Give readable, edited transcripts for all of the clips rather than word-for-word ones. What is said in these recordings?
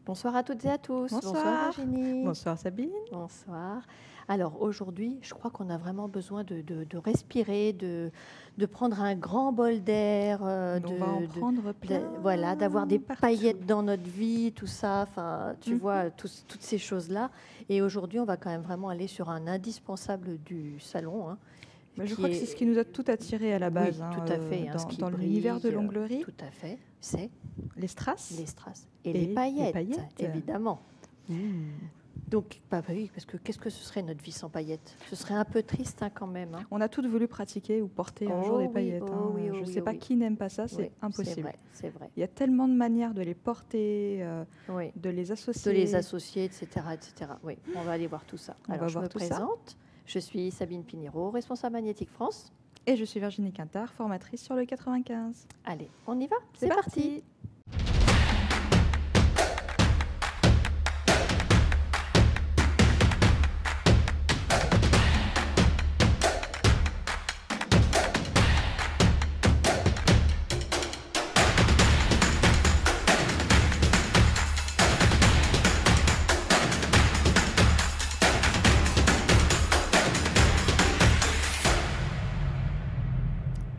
Bonsoir à toutes et à tous. Bonsoir. Virginie. Bonsoir Sabine. Bonsoir. Alors aujourd'hui, je crois qu'on a vraiment besoin de respirer, de prendre un grand bol d'air, On va en prendre plein. voilà, d'avoir des partout. paillettes dans notre vie, tout ça. Enfin, tu vois, toutes ces choses-là. Et aujourd'hui, on va quand même vraiment aller sur un indispensable du salon. Hein, Mais je crois que c'est ce qui nous a tout attiré à la base. Oui, tout à fait. Dans l'univers de l'onglerie. Tout à fait. C'est les strass. Les strass. Et les paillettes, évidemment. Donc, bah oui, parce que qu'est-ce que ce serait notre vie sans paillettes? Ce serait un peu triste quand même. Hein. On a toutes voulu pratiquer ou porter un jour des paillettes. Je ne sais pas qui n'aime pas ça, c'est impossible. C'est vrai. Il y a tellement de manières de les porter, de les associer. De les associer, etc. etc. Oui, on va aller voir tout ça. Alors, je me présente. Je suis Sabine Pinero, responsable Magnétique France. Et je suis Virginie Quintard, formatrice sur le 95. Allez, on y va? C'est parti.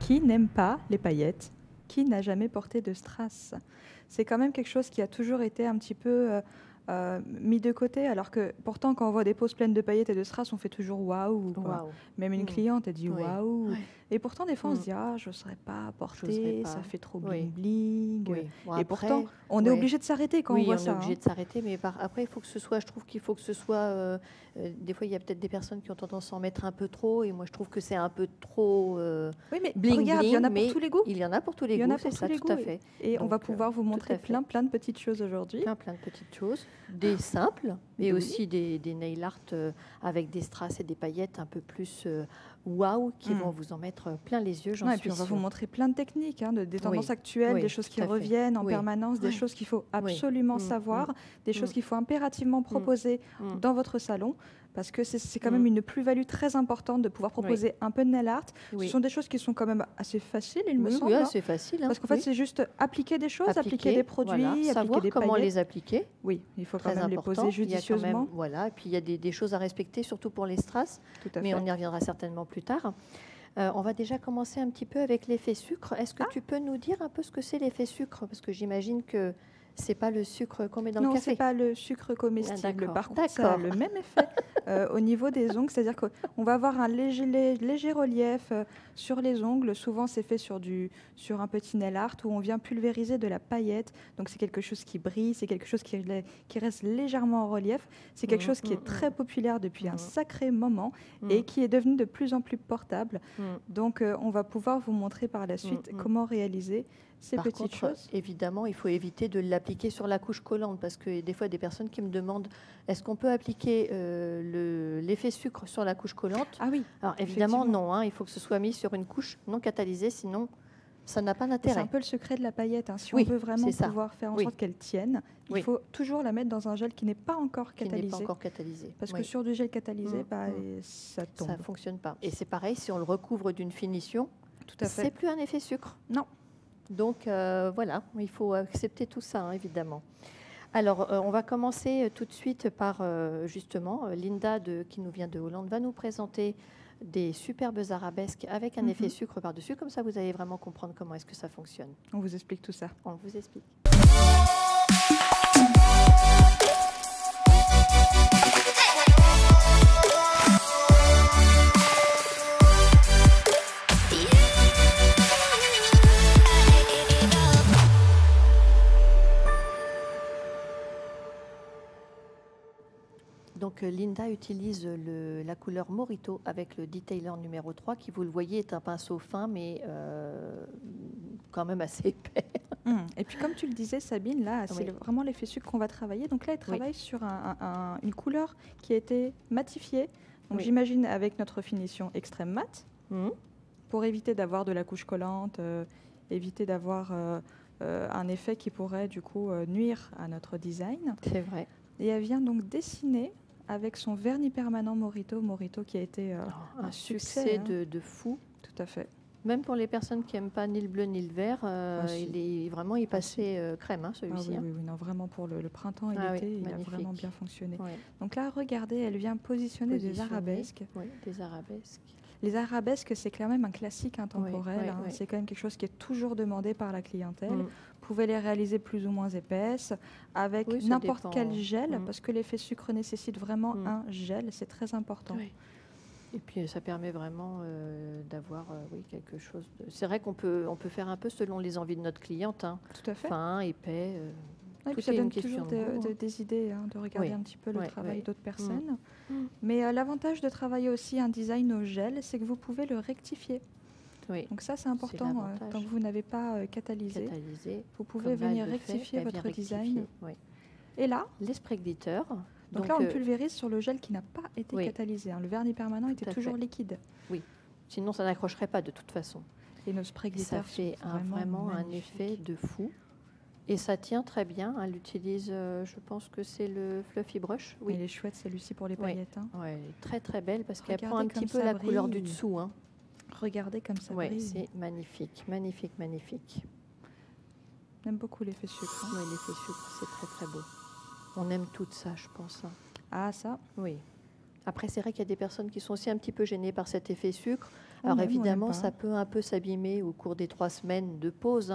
Qui n'aime pas les paillettes? Qui n'a jamais porté de strass? C'est quand même quelque chose qui a toujours été un petit peu mis de côté, alors que pourtant, quand on voit des poses pleines de paillettes et de strass, on fait toujours waouh. Même une cliente, elle dit waouh. Et pourtant, des fois, on se dit je ne saurais pas porter, ça fait trop bling-bling. Bon, et pourtant, on est obligé de s'arrêter quand on voit ça. Oui, on est obligé de s'arrêter, mais après, il faut que ce soit, je trouve qu'il faut que ce soit... des fois, il y a peut-être des personnes qui ont tendance à en mettre un peu trop, et moi, je trouve que c'est un peu trop mais bling, regarde, il y en a pour tous les goûts. Il y en a pour tous les goûts, c'est ça, tout à fait. Et donc, on va pouvoir vous montrer plein de petites choses aujourd'hui. Plein de petites choses, des simples, mais aussi des nail art avec des strass et des paillettes un peu plus waouh, qui vont vous en mettre plein les yeux, j'en suis puis on va sûre. vous montrer plein de techniques, des tendances actuelles, des choses qui reviennent en permanence, des choses qu'il faut absolument savoir, des choses qu'il faut impérativement proposer dans votre salon, parce que c'est quand même une plus-value très importante de pouvoir proposer un peu de nail art. Ce sont des choses qui sont quand même assez faciles, il me semble. Oui, assez facile. Parce qu'en fait, c'est juste appliquer des choses, appliquer des produits, appliquer savoir des comment paillettes. Les appliquer. Oui, il faut quand même les poser judicieusement. Et puis il y a des choses à respecter, surtout pour les strass, mais on y reviendra certainement plus tard. On va déjà commencer un petit peu avec l'effet sucre. Est-ce que tu peux nous dire un peu ce que c'est l'effet sucre? Parce que j'imagine que c'est pas le sucre qu'on met dans le café. Non, c'est pas le sucre comestible. Par contre, ça a le même effet au niveau des ongles. C'est-à-dire qu'on va avoir un léger relief sur les ongles. Souvent, c'est fait sur un petit nail art où on vient pulvériser de la paillette. Donc, c'est quelque chose qui brille, c'est quelque chose qui reste légèrement en relief. C'est quelque chose qui est très populaire depuis un sacré moment et qui est devenu de plus en plus portable. Donc, on va pouvoir vous montrer par la suite comment réaliser ces petites choses. Évidemment, il faut éviter de l'appliquer sur la couche collante, parce que des fois, il y a des personnes qui me demandent est-ce qu'on peut appliquer l'effet sucre sur la couche collante? Ah oui. Alors évidemment, non. Il faut que ce soit mis sur une couche non catalysée, sinon ça n'a pas d'intérêt. C'est un peu le secret de la paillette. Si on veut vraiment pouvoir faire en sorte qu'elle tienne, il faut toujours la mettre dans un gel qui n'est pas encore catalysé. Parce que sur du gel catalysé, ça tombe. Ça ne fonctionne pas. Et c'est pareil, si on le recouvre d'une finition, c'est plus un effet sucre. Non. Donc voilà, il faut accepter tout ça, évidemment. Alors, on va commencer tout de suite par, justement, Linda, qui nous vient de Hollande, va nous présenter des superbes arabesques avec un effet sucre par-dessus. Comme ça, vous allez vraiment comprendre comment est-ce que ça fonctionne. On vous explique tout ça. On vous explique. Donc Linda utilise la couleur Morito avec le detailer numéro 3 qui, vous le voyez, est un pinceau fin mais quand même assez épais. Et puis comme tu le disais Sabine, là c'est vraiment l'effet sucre qu'on va travailler. Donc là elle travaille sur une couleur qui a été matifiée. Donc j'imagine avec notre finition extrême mat pour éviter d'avoir de la couche collante, éviter d'avoir un effet qui pourrait du coup nuire à notre design. C'est vrai. Et elle vient donc dessiner avec son vernis permanent Morito qui a été un succès de fou. Tout à fait. Même pour les personnes qui n'aiment pas ni le bleu ni le vert, il passait crème, celui-ci. Oui, non, vraiment pour le printemps et l'été, il a vraiment bien fonctionné. Oui. Donc là, regardez, elle vient positionner des arabesques. Oui, des arabesques. Les arabesques, c'est quand même un classique intemporel. C'est quand même quelque chose qui est toujours demandé par la clientèle. Vous pouvez les réaliser plus ou moins épaisses, avec n'importe quel gel, parce que l'effet sucre nécessite vraiment un gel, c'est très important. Oui. Et puis ça permet vraiment d'avoir quelque chose de... C'est vrai qu'on peut faire un peu selon les envies de notre cliente. Tout à fait. Fin, épais... Tout ça donne toujours des idées, de regarder un petit peu le travail d'autres personnes. Mais l'avantage de travailler aussi un design au gel, c'est que vous pouvez le rectifier. Oui. Donc ça, c'est important. Tant que vous n'avez pas catalysé, vous pouvez venir rectifier votre design. Oui. Et là, les spray glitter. Donc là, on pulvérise sur le gel qui n'a pas été catalysé. Le vernis permanent était toujours liquide. Oui, sinon ça n'accrocherait pas de toute façon. Et nos spray glitter, ça fait vraiment un effet de fou. Et ça tient très bien. Elle utilise, je pense que c'est le Fluffy Brush. Oui. Elle est chouette, celle-ci pour les paillettes. Oui, elle est très très belle parce qu'elle prend un petit peu la couleur du dessous. Regardez comme ça brille. C'est magnifique, magnifique, magnifique. On aime beaucoup l'effet sucre. Oui, l'effet sucre, c'est très très beau. On aime tout ça, je pense. Ah, ça? Oui. Après, c'est vrai qu'il y a des personnes qui sont aussi un petit peu gênées par cet effet sucre. Alors évidemment, ça peut un peu s'abîmer au cours des 3 semaines de pause.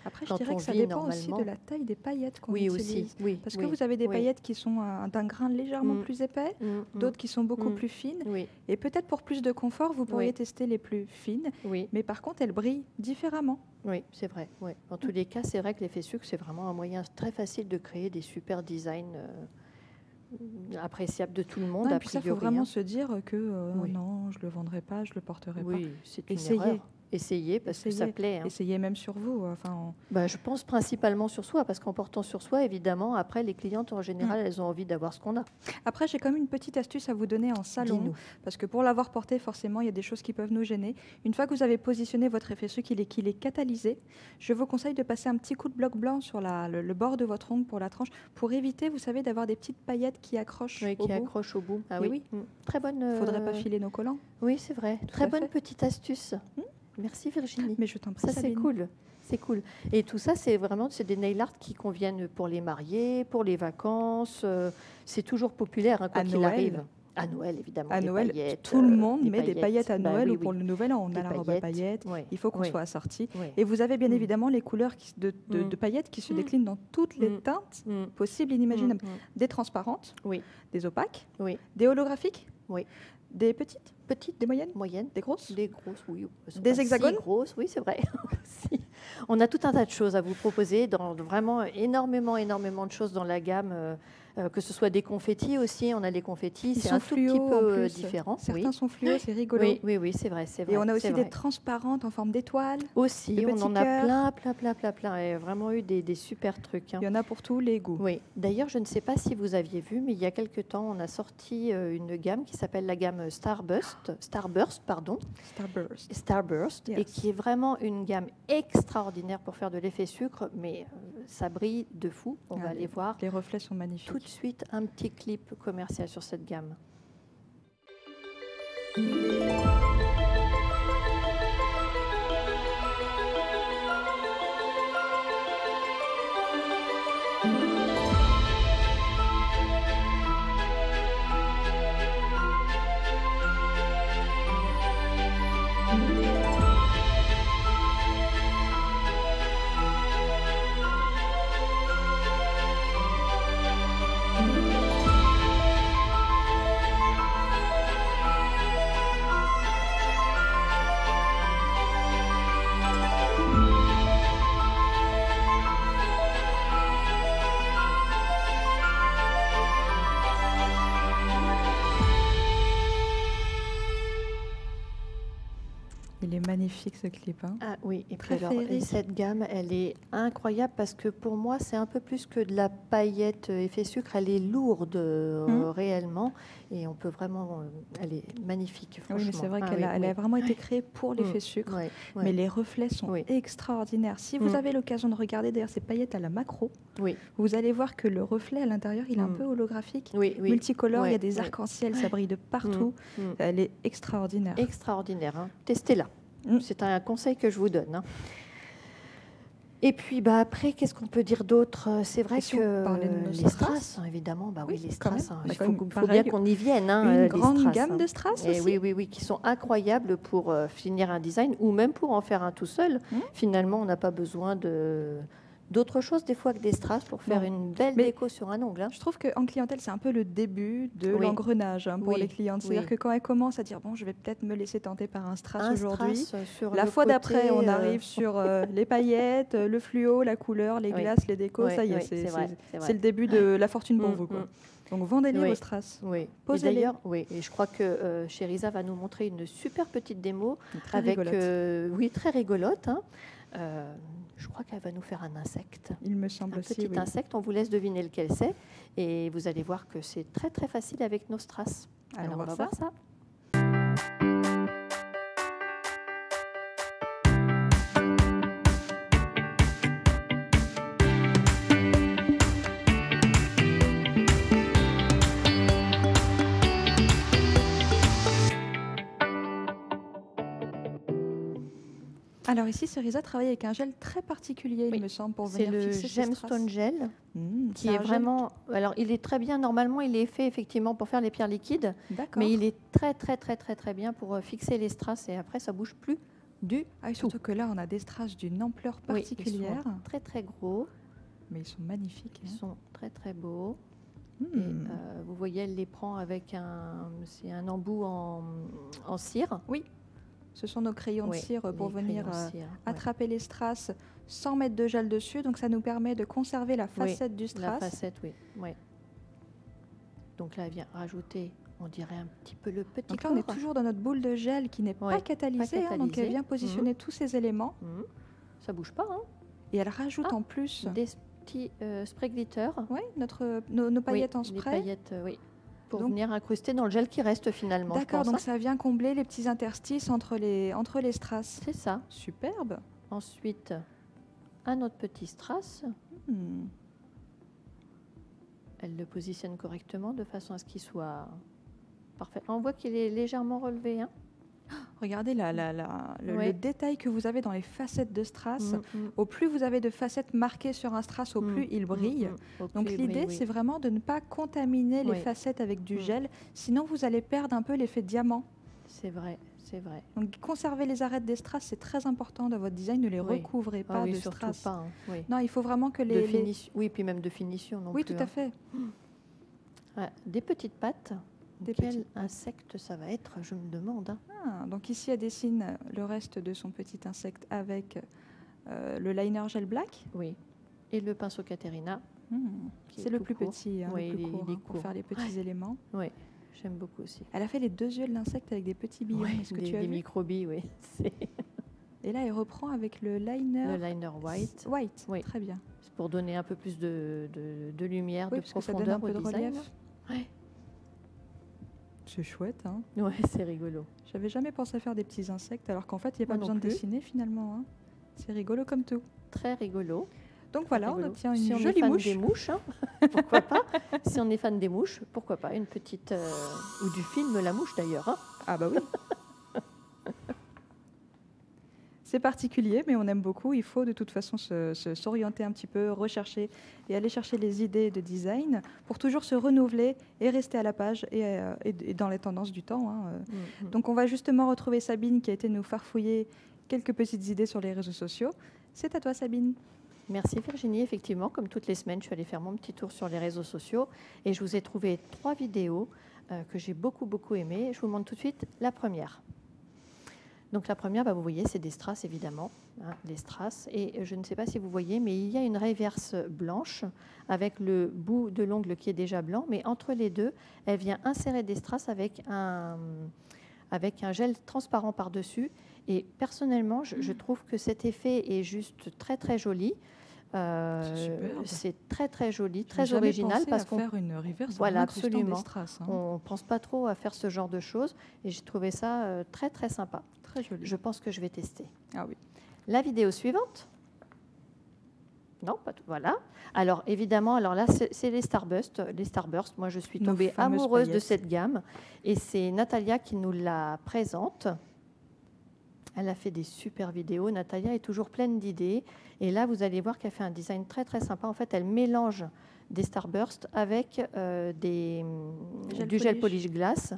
Après, je dirais que ça dépend aussi de la taille des paillettes qu'on utilise. Oui, parce que vous avez des paillettes qui sont d'un grain légèrement plus épais, d'autres qui sont beaucoup plus fines. Et peut-être pour plus de confort, vous pourriez tester les plus fines. Mais par contre, elles brillent différemment. Oui, c'est vrai. En tous les cas, c'est vrai que l'effet sucre, c'est vraiment un moyen très facile de créer des super designs appréciable de tout le monde. Et puis ça, il faut vraiment se dire que non, je ne le vendrai pas, je ne le porterai pas. Oui, c'est une erreur. Essayez parce que ça plaît. Essayez même sur vous. Je pense principalement sur soi, parce qu'en portant sur soi, évidemment, après, les clientes, en général, elles ont envie d'avoir ce qu'on a. Après, j'ai quand même une petite astuce à vous donner en salon, parce que pour l'avoir porté, forcément, il y a des choses qui peuvent nous gêner. Une fois que vous avez positionné votre effet sucre, qu'il est catalysé, je vous conseille de passer un petit coup de bloc blanc sur le bord de votre ongle pour la tranche, pour éviter, vous savez, d'avoir des petites paillettes qui accrochent au bout. Ah oui. Très bonne... Il ne faudrait pas filer nos collants. Oui, c'est vrai. Très bonne petite astuce. Merci Virginie. Mais je t'en prie. Ça, c'est cool. C'est cool. Et tout ça, c'est des nail art qui conviennent pour les mariés, pour les vacances. C'est toujours populaire quand il arrive. À Noël, évidemment. À Noël, tout le monde met des paillettes à Noël ou pour le Nouvel An. On a la robe à paillettes. Il faut qu'on soit assorti. Et vous avez bien évidemment les couleurs de paillettes qui se déclinent dans toutes les teintes possibles et inimaginables. Des transparentes, des opaques, des holographiques, des petites, des moyennes, des grosses, oui. Des hexagones, si grosses, oui, c'est vrai. On a tout un tas de choses à vous proposer, vraiment énormément de choses dans la gamme. Que ce soit des confettis aussi, on a les confettis, c'est un tout petit peu différent. Certains sont fluo, c'est rigolo. Oui, c'est vrai. Et on a aussi des transparentes en forme d'étoiles. Aussi, on en a plein. Il y a vraiment eu des super trucs. Il y en a pour tous les goûts. Oui. D'ailleurs, je ne sais pas si vous aviez vu, mais il y a quelque temps, on a sorti une gamme qui s'appelle la gamme Starburst, yes. Et qui est vraiment une gamme extraordinaire pour faire de l'effet sucre, mais ça brille de fou. On va aller voir. Les reflets sont magnifiques. Tout de suite, un petit clip commercial sur cette gamme. Il est magnifique ce clip. Ah oui, et puis alors, cette gamme, elle est incroyable parce que pour moi, c'est un peu plus que de la paillette effet sucre. Elle est lourde réellement et on peut vraiment. Elle est magnifique, franchement. Oui, mais c'est vrai qu'elle a vraiment été créée pour l'effet sucre. Mais les reflets sont extraordinaires. Si vous avez l'occasion de regarder d'ailleurs ces paillettes à la macro, vous allez voir que le reflet à l'intérieur, il est un peu holographique, multicolore. Il y a des arcs-en-ciel, ça brille de partout. Elle est extraordinaire. Extraordinaire. Testez-la. C'est un conseil que je vous donne. Hein. Et puis après, qu'est-ce qu'on peut dire d'autre? C'est vrai que les strass, évidemment, oui, les strass, il faut bien qu'on y vienne. Hein, une grande gamme de strass aussi. Oui, qui sont incroyables pour finir un design ou même pour en faire un tout seul. Finalement, on n'a pas besoin d'autre chose des fois que des strass pour faire une belle déco sur un ongle. Hein. Je trouve qu'en clientèle, c'est un peu le début de l'engrenage pour les clientes. C'est-à-dire que quand elles commencent à dire bon, je vais peut-être me laisser tenter par un strass aujourd'hui. La fois d'après, on arrive sur les paillettes, le fluo, la couleur, les glaces, les décos. Ça y est, c'est le début de la fortune pour vous. Quoi. Donc vendez-les vos strass. Oui. D'ailleurs, et je crois que Chérisa va nous montrer une super petite démo très rigolote. Très rigolote. Hein. Je crois qu'elle va nous faire un insecte. Il me semble aussi. Un petit insecte, on vous laisse deviner lequel c'est. Et vous allez voir que c'est très très facile avec nos strass. Alors on va voir ça. Alors ici, Chérisa travaille avec un gel très particulier, il me semble, pour venir fixer C'est le Gemstone Gel, qui est vraiment... Alors, il est très bien. Normalement, il est fait effectivement pour faire les pierres liquides, mais il est très bien pour fixer les strass et après, ça bouge plus du tout. Surtout que là, on a des strass d'une ampleur particulière. Ils sont très gros. Mais ils sont magnifiques. Ils sont très beaux. Et, vous voyez, elle les prend avec un embout en cire. Oui. Ce sont nos crayons de cire pour venir attraper les strass sans mettre de gel dessus. Donc, ça nous permet de conserver la facette du strass. La facette, oui. Donc là, elle vient rajouter, on dirait un petit peu le petit Donc là, on est toujours dans notre boule de gel qui n'est pas catalysée. Donc, elle vient positionner tous ces éléments. Ça ne bouge pas. Hein. Et elle rajoute en plus... des petits sprays glitter. Oui, nos paillettes en spray. Les paillettes, pour venir incruster dans le gel qui reste finalement. D'accord, donc ça vient combler les petits interstices entre les strass. C'est ça. Superbe. Ensuite, un autre petit strass. Elle le positionne correctement de façon à ce qu'il soit parfait. On voit qu'il est légèrement relevé. Hein. Regardez le détail que vous avez dans les facettes de strass. Au plus vous avez de facettes marquées sur un strass, au plus il brille. Donc l'idée, c'est vraiment de ne pas contaminer les facettes avec du gel, sinon vous allez perdre un peu l'effet diamant. C'est vrai. Donc conserver les arêtes des strass, c'est très important dans votre design. Ne les recouvrez pas de strass. Pas, hein. Non, il faut vraiment que Oui, puis même de finition non plus. Oui, tout à fait. Des petites pattes. Quel insecte ça va être, je me demande. Hein. Donc ici, elle dessine le reste de son petit insecte avec le liner gel black. Oui. Et le pinceau Caterina. C'est le plus petit, le plus court, pour faire les petits éléments. Oui, j'aime beaucoup aussi. Elle a fait les 2 yeux de l'insecte avec des petits billons. Des microbilles, oui. Et là, elle reprend avec le liner... Le liner white. White, très bien. C'est pour donner un peu plus de lumière, de profondeur, ça donne un peu de design. relief. Ouais. C'est chouette, hein. Ouais, c'est rigolo. J'avais jamais pensé à faire des petits insectes, alors qu'en fait, il n'y a pas besoin de dessiner finalement. Hein. C'est rigolo comme tout. Très rigolo. Donc voilà, on obtient une jolie mouche. Si on est fan des mouches, hein, pourquoi pas. Si on est fan des mouches, pourquoi pas une petite... ou du film La Mouche d'ailleurs. Hein. Ah bah oui. C'est particulier, mais on aime beaucoup. Il faut de toute façon s'orienter un petit peu, rechercher et aller chercher les idées de design pour toujours se renouveler et rester à la page et dans les tendances du temps. Hein. Donc on va justement retrouver Sabine qui a été nous farfouiller quelques petites idées sur les réseaux sociaux. C'est à toi, Sabine. Merci Virginie. Effectivement, comme toutes les semaines, je suis allée faire mon petit tour sur les réseaux sociaux et je vous ai trouvé 3 vidéos que j'ai beaucoup aimées. Je vous montre tout de suite la première. Donc la première, vous voyez, c'est des strass évidemment, des strass. Et je ne sais pas si vous voyez, mais il y a une réverse blanche avec le bout de l'ongle qui est déjà blanc. Mais entre les deux, elle vient insérer des strass avec un gel transparent par-dessus. Et personnellement, je trouve que cet effet est juste très joli. C'est très joli, très original parce qu'on faire une reverse. Voilà, absolument. Des strass, hein. On pense pas trop à faire ce genre de choses et j'ai trouvé ça très sympa. Très joli. Je pense que je vais tester. Ah oui. La vidéo suivante. Non, pas tout. Voilà. Alors évidemment, là c'est les Starburst. Les Starburst. Moi, je suis tombée amoureuse de cette gamme et c'est Natalia qui nous la présente. Elle a fait des super vidéos. Natalia est toujours pleine d'idées. Et là, vous allez voir qu'elle fait un design très, très sympa. En fait, elle mélange des Starburst avec du gel polish glace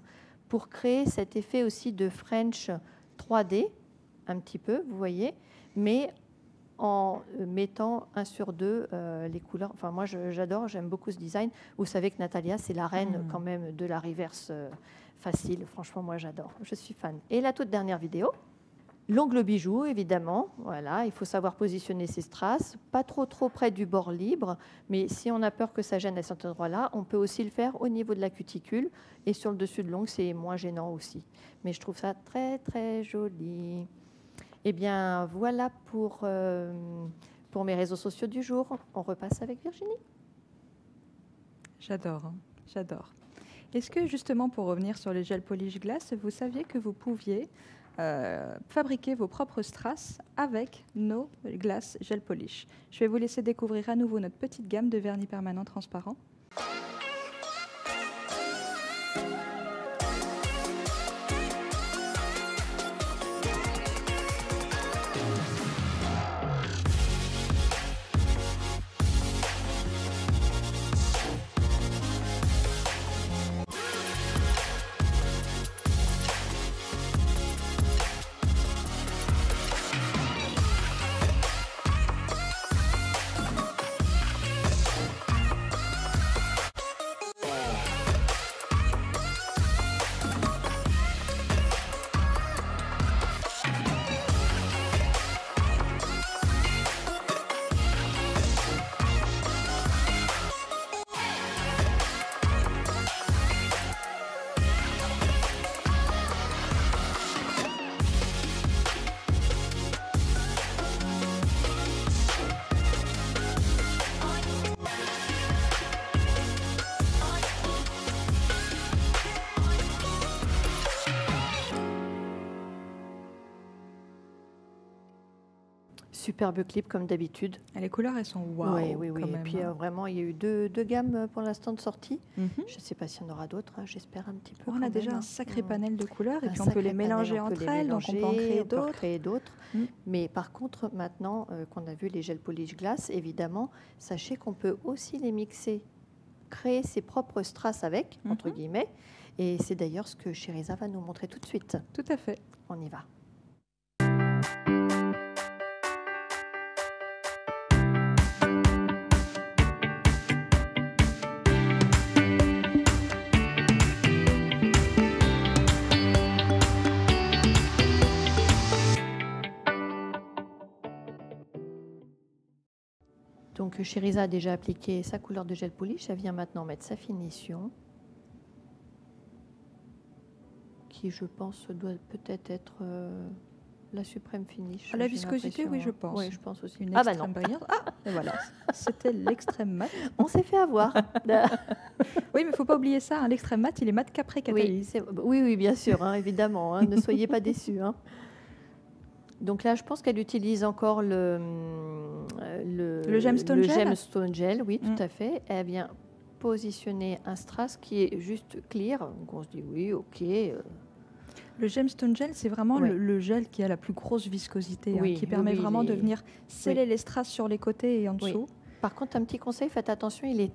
pour créer cet effet aussi de French 3D, un petit peu, vous voyez, mais en mettant 1 sur 2 les couleurs. Enfin, moi, j'adore, j'aime beaucoup ce design. Vous savez que Natalia, c'est la reine quand même de la reverse facile. Franchement, moi, j'adore. Je suis fan. Et la toute dernière vidéo, l'ongle bijou, évidemment. Voilà, il faut savoir positionner ses strass, pas trop près du bord libre, mais si on a peur que ça gêne à cet endroit-là, on peut aussi le faire au niveau de la cuticule et sur le dessus de l'ongle, c'est moins gênant aussi. Mais je trouve ça très, très joli. Eh bien, voilà pour mes réseaux sociaux du jour. On repasse avec Virginie. J'adore, hein, j'adore. Est-ce que justement, pour revenir sur les gels polish glace, vous saviez que vous pouviez fabriquer vos propres strass avec nos glaces gel polish? Je vais vous laisser découvrir à nouveau notre petite gamme de vernis permanent transparent. Superbe clip comme d'habitude. Les couleurs, elles sont waouh. Oui. Et puis vraiment, il y a eu deux gammes pour l'instant de sortie. Je ne sais pas s'il y en aura d'autres. Hein. J'espère un petit peu. On a déjà un sacré panel de couleurs et puis on peut les mélanger entre elles, donc on peut en créer d'autres. Mais par contre, maintenant qu'on a vu les gels polish glace, évidemment, sachez qu'on peut aussi les mixer, créer ses propres strass avec, entre guillemets. Et c'est d'ailleurs ce que Sherizah va nous montrer tout de suite. Tout à fait. On y va. Donc Sherizah a déjà appliqué sa couleur de gel polish. Elle vient maintenant mettre sa finition, qui je pense doit peut-être être la suprême finish. La viscosité, oui, je pense. Oui, je pense aussi. Une extrême brillante. Et voilà, c'était l'extrême mat. On s'est fait avoir. Oui, mais il ne faut pas oublier ça. Hein, l'extrême mat, il est mat qu'après catalyse. Oui, bien sûr, hein, évidemment. Hein, ne soyez pas déçus. Hein. Donc là, je pense qu'elle utilise encore le gemstone gel, oui, tout à fait. Elle vient positionner un strass qui est juste clear. Donc on se dit oui, ok. Le gemstone gel, c'est vraiment le gel qui a la plus grosse viscosité, qui permet vraiment de venir sceller les strass sur les côtés et en dessous. Par contre, un petit conseil, faites attention, il est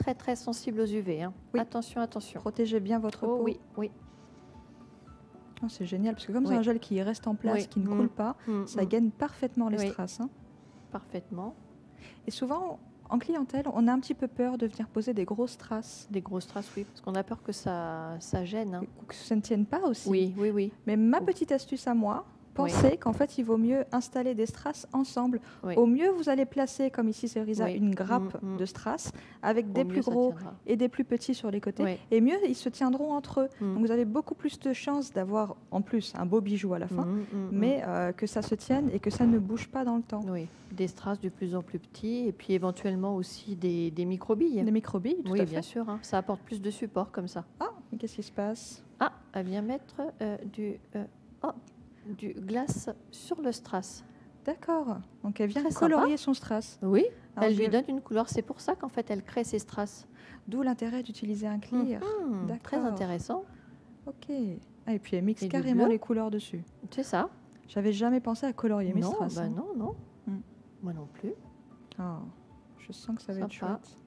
très sensible aux UV. Hein. Attention. Protégez bien votre peau. Oui. Oh, c'est génial, parce que comme c'est un gel qui reste en place, qui ne coule pas, ça gaine parfaitement les strass. Hein. Parfaitement. Et souvent, en clientèle, on a un petit peu peur de venir poser des grosses strass. Des grosses strass, oui, parce qu'on a peur que ça gêne. Hein. Ou que ça ne tienne pas aussi. Oui. Mais ma petite astuce à moi, pensez qu'en fait, il vaut mieux installer des strass ensemble. Au mieux, vous allez placer, comme ici, Sherizah, une grappe de strass avec des plus gros et des plus petits sur les côtés. Et mieux, ils se tiendront entre eux. Donc, vous avez beaucoup plus de chances d'avoir, en plus, un beau bijou à la fin, mais que ça se tienne et que ça ne bouge pas dans le temps. Oui, des strass de plus en plus petits et puis éventuellement aussi des microbilles. Des microbilles, tout à fait. Oui, bien sûr. Hein. Ça apporte plus de support comme ça. Ah, mais qu'est-ce qui se passe? Elle vient mettre du glace sur le strass. D'accord. Donc elle vient colorier son strass. Oui, alors elle lui donne une couleur. C'est pour ça qu'en fait elle crée ses strass. D'où l'intérêt d'utiliser un clear. Très intéressant. Ok. Et puis elle mixe carrément les couleurs dessus. C'est ça. J'avais jamais pensé à colorier mes strass. Non, non. Moi non plus. Oh, je sens que ça va être chouette.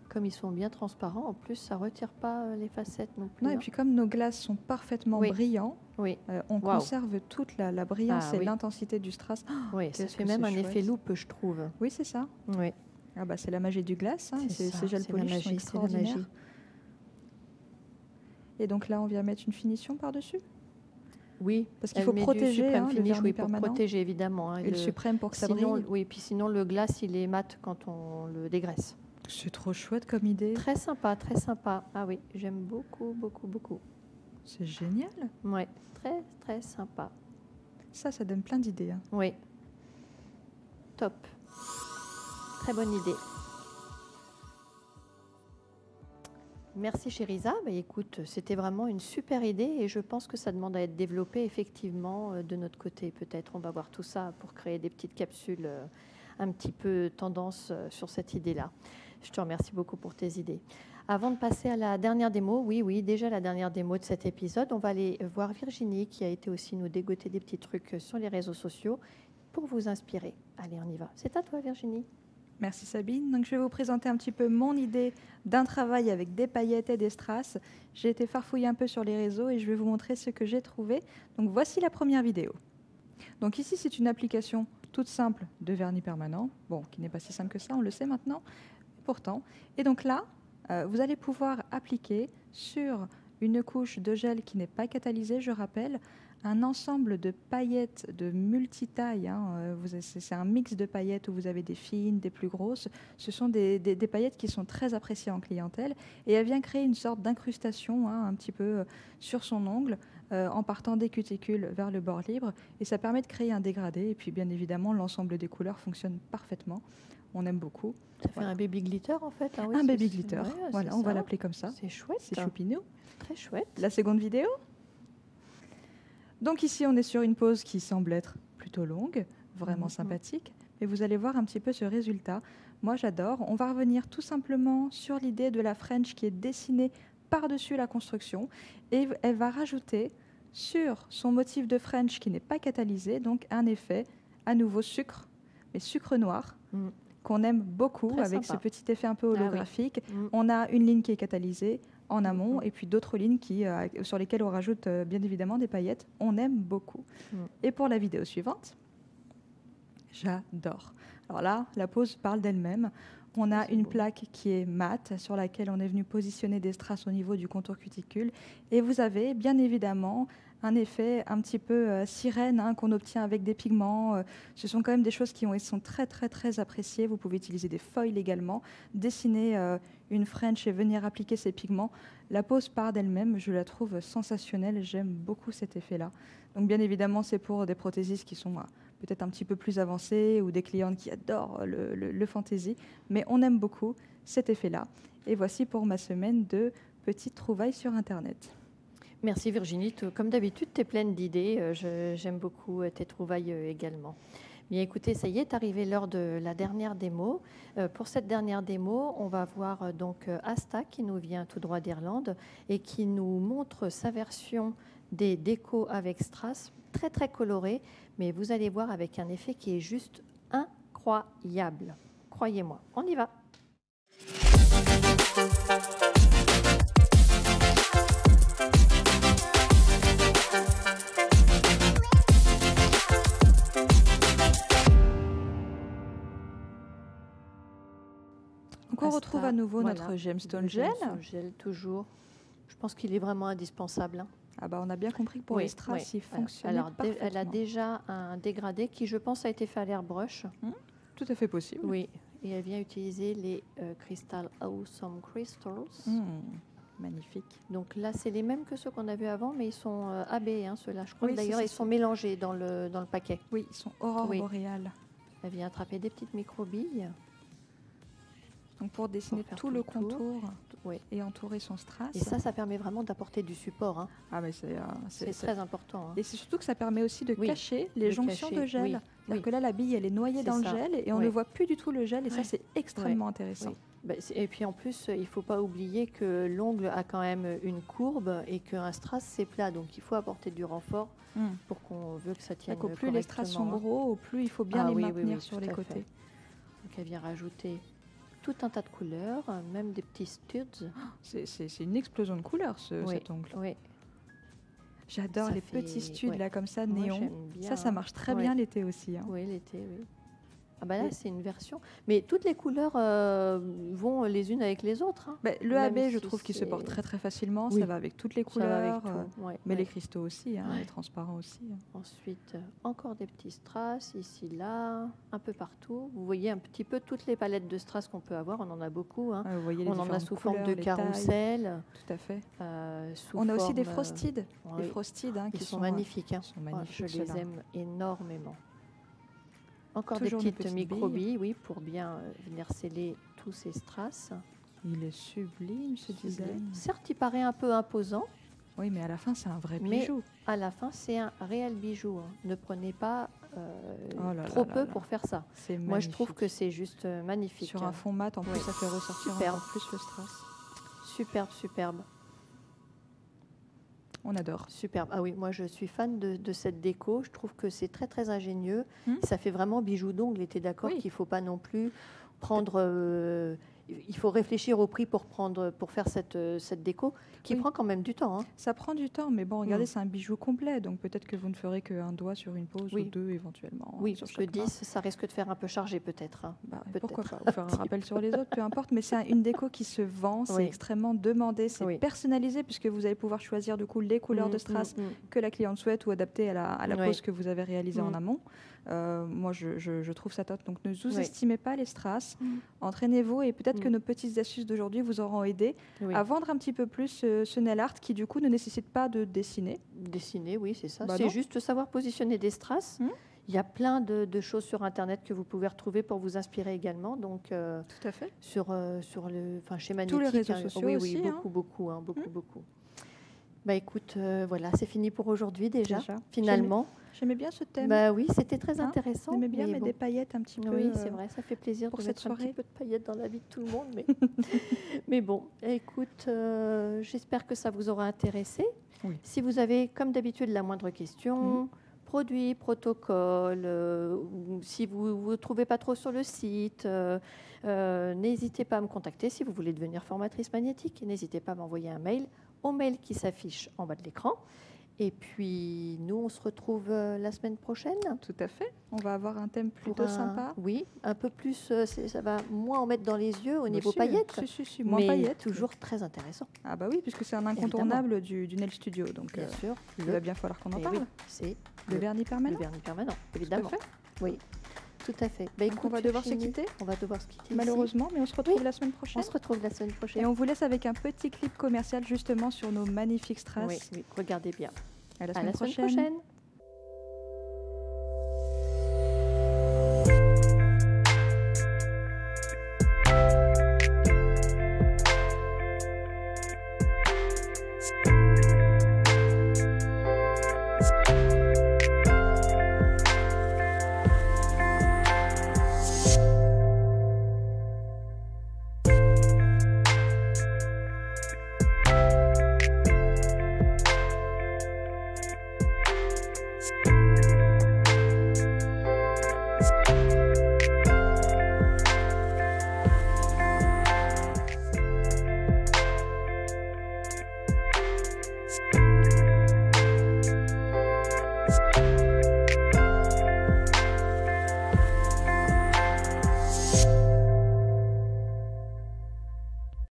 Comme ils sont bien transparents, en plus, ça ne retire pas les facettes non plus. Non, et puis comme nos glaces sont parfaitement brillants, on conserve toute la brillance et l'intensité du strass. Oui, ça fait même un effet loupe, je trouve. Oui, c'est ça. Oui. Ah bah, c'est la magie du glace. Hein, ces gels polish sont extraordinaires. Et donc là, on vient mettre une finition par-dessus. Oui, parce qu'il faut protéger le vernis pour permanent. Protéger évidemment. Et le suprême pour que ça brille. Oui, puis sinon le glace, il est mat quand on le dégraisse. C'est trop chouette comme idée. Très sympa, très sympa. Ah oui, j'aime beaucoup, beaucoup, beaucoup. C'est génial. Oui, très, très sympa. Ça donne plein d'idées. Hein. Oui. Top. Très bonne idée. Merci Chérisa. Bah, écoute, c'était vraiment une super idée et je pense que ça demande à être développé effectivement de notre côté. Peut-être on va voir tout ça pour créer des petites capsules un petit peu tendance sur cette idée-là. Je te remercie beaucoup pour tes idées. Avant de passer à la dernière démo, oui, déjà la dernière démo de cet épisode, on va aller voir Virginie qui a été aussi nous dégoter des petits trucs sur les réseaux sociaux pour vous inspirer. Allez, on y va. C'est à toi Virginie. Merci Sabine. Donc, je vais vous présenter un petit peu mon idée d'un travail avec des paillettes et des strass. J'ai été farfouiller un peu sur les réseaux et je vais vous montrer ce que j'ai trouvé. Donc, voici la première vidéo. Donc ici, c'est une application toute simple de vernis permanent, bon, qui n'est pas si simple que ça, on le sait maintenant, pourtant. Et donc là, vous allez pouvoir appliquer sur une couche de gel qui n'est pas catalysée, je rappelle, un ensemble de paillettes de multitaille. Hein, c'est un mix de paillettes où vous avez des fines, des plus grosses. Ce sont des paillettes qui sont très appréciées en clientèle. Et elle vient créer une sorte d'incrustation un petit peu sur son ongle en partant des cuticules vers le bord libre. Et ça permet de créer un dégradé. Et puis bien évidemment, l'ensemble des couleurs fonctionne parfaitement. On aime beaucoup. Ça fait un baby glitter en fait. Oui, un baby glitter. Voilà, on va l'appeler comme ça. C'est chouette. C'est choupinou. Très chouette. La seconde vidéo. Donc ici, on est sur une pose qui semble être plutôt longue, vraiment sympathique. Mais vous allez voir un petit peu ce résultat. Moi, j'adore. On va revenir tout simplement sur l'idée de la French qui est dessinée par-dessus la construction. Et elle va rajouter sur son motif de French qui n'est pas catalysé, donc un effet à nouveau sucre, mais sucre noir, qu'on aime beaucoup. Très avec sympa. Ce petit effet un peu holographique. On a une ligne qui est catalysée en amont et puis d'autres lignes sur lesquelles on rajoute bien évidemment des paillettes. On aime beaucoup. Et pour la vidéo suivante, j'adore. Alors là, la pose parle d'elle-même. On a une plaque qui est mate sur laquelle on est venu positionner des strass au niveau du contour cuticule. Et vous avez bien évidemment un effet un petit peu sirène qu'on obtient avec des pigments. Ce sont quand même des choses qui sont très, très, très appréciées. Vous pouvez utiliser des foils également, dessiner une French et venir appliquer ces pigments. La pose part d'elle-même, je la trouve sensationnelle. J'aime beaucoup cet effet-là. Donc bien évidemment, c'est pour des prothésistes qui sont peut-être un petit peu plus avancées ou des clientes qui adorent le fantasy. Mais on aime beaucoup cet effet-là. Et voici pour ma semaine de petites trouvailles sur Internet. Merci Virginie. Comme d'habitude, tu es pleine d'idées. J'aime beaucoup tes trouvailles également. Bien écoutez, ça y est arrivé l'heure de la dernière démo. Pour cette dernière démo, on va voir donc Asta qui nous vient tout droit d'Irlande et qui nous montre sa version des décos avec strass, très très colorée, mais vous allez voir avec un effet qui est juste incroyable. Croyez-moi, on y va. Donc on retrouve à nouveau notre gemstone gel. Gel toujours. Je pense qu'il est vraiment indispensable. Ah bah on a bien compris que pour les strass, il fonctionne parfaitement. Elle a déjà un dégradé qui, je pense, a été fait à l'airbrush. Tout à fait possible. Oui, et elle vient utiliser les Crystal Awesome Crystals. Magnifique. Donc là, c'est les mêmes que ceux qu'on a vus avant, mais ils sont AB, ceux-là. Je crois que d'ailleurs, ils sont mélangés dans le paquet. Oui, ils sont aurore boréale. Elle vient attraper des petites microbilles. Donc pour dessiner tout le contour et entourer son strass. Et ça permet vraiment d'apporter du support. Hein. Ah mais c'est très important. Hein. Et c'est surtout que ça permet aussi de cacher les jonctions de gel. C'est-à-dire que là, la bille, elle est noyée dans le gel et on ne voit plus du tout le gel. Et ça, c'est extrêmement intéressant. Et puis en plus, il ne faut pas oublier que l'ongle a quand même une courbe et qu'un strass, c'est plat. Donc il faut apporter du renfort pour qu'on veut que ça tienne correctement. Plus les strass sont gros, au plus il faut bien les maintenir sur les côtés. Donc elle vient rajouter tout un tas de couleurs, même des petits studs. C'est une explosion de couleurs, cet ongle. Oui. J'adore les petits studs là comme ça, néon. Ça marche très bien l'été aussi. Hein. Oui, l'été, oui. Ah bah là, c'est une version. Mais toutes les couleurs vont les unes avec les autres. Hein. Le AB, je trouve qu'il se porte très très facilement. Ça va avec toutes les couleurs. Mais les cristaux aussi, les transparents aussi. Ensuite, encore des petits strass, ici, là, un peu partout. Vous voyez un petit peu toutes les palettes de strass qu'on peut avoir. On en a beaucoup. Hein. Vous voyez on en a sous forme de carrousel. Tout à fait. On a aussi des frosted. Des frosted qui sont magnifiques. Hein. Je les aime énormément. Encore toujours des petites micro-billes, pour bien venir sceller tous ces strass. Il est sublime ce design. Certes, il paraît un peu imposant. Oui, mais à la fin, c'est un vrai bijou. À la fin, c'est un réel bijou. Hein. Ne prenez pas trop peu pour faire ça. Moi, je trouve que c'est juste magnifique. Sur un fond mat, en plus, ça fait ressortir encore plus le strass. Superbe, superbe. On adore. Superbe. Ah oui, moi je suis fan de cette déco. Je trouve que c'est très très ingénieux. Ça fait vraiment bijou d'ongle. Et tu es d'accord qu'il ne faut pas non plus prendre... il faut réfléchir au prix pour faire cette déco qui prend quand même du temps. Hein. Ça prend du temps, mais bon, regardez, c'est un bijou complet. Donc peut-être que vous ne ferez qu'un doigt sur une pose ou deux éventuellement. Oui, parce que 10, ça risque de faire un peu chargé peut-être. Hein. Pourquoi pas, ou faire un rappel sur les autres, peu importe. Mais c'est une déco qui se vend, c'est extrêmement demandé, c'est personnalisé puisque vous allez pouvoir choisir du coup les couleurs de strass que la cliente souhaite ou adapter à la pose que vous avez réalisée en amont. Moi, je trouve ça top. Donc, ne sous-estimez pas les strass. Entraînez-vous et peut-être que nos petites astuces d'aujourd'hui vous auront aidé à vendre un petit peu plus ce nail art qui, du coup, ne nécessite pas de dessiner. Dessiner, oui, c'est ça. C'est juste savoir positionner des strass. Il y a plein de choses sur Internet que vous pouvez retrouver pour vous inspirer également. Donc, tout à fait. Chez Magnétique. Tous les réseaux sociaux aussi. Beaucoup. Bah écoute, voilà, c'est fini pour aujourd'hui déjà. Finalement. J'aimais bien ce thème. Bah oui, c'était très intéressant. J'aimais bien mettre des paillettes un petit peu. Oui, c'est vrai, ça fait plaisir pour de cette mettre soirée. Un petit peu de paillettes dans la vie de tout le monde. Mais bon, écoute, j'espère que ça vous aura intéressé. Oui. Si vous avez, comme d'habitude, la moindre question, produit, protocole, si vous ne trouvez pas trop sur le site, n'hésitez pas à me contacter. Si vous voulez devenir formatrice magnétique, n'hésitez pas à m'envoyer un mail au mail qui s'affiche en bas de l'écran. Et puis, nous, on se retrouve la semaine prochaine. Tout à fait. On va avoir un thème plutôt sympa. Oui, un peu plus, ça va moins en mettre dans les yeux au niveau paillettes. Moins mais paillettes. Toujours très intéressant. Ah bah oui, puisque c'est un incontournable du Nail Studio. Donc, bien sûr. Il va bien falloir qu'on en parle. Oui, c'est le vernis permanent. Le vernis permanent, évidemment. Tout à fait. Oui. Tout à fait. Bah, écoute, on va devoir se quitter. On va devoir se quitter. Malheureusement, mais on se retrouve la semaine prochaine. On se retrouve la semaine prochaine. Et on vous laisse avec un petit clip commercial justement sur nos magnifiques strass. Oui, regardez bien. À la semaine prochaine.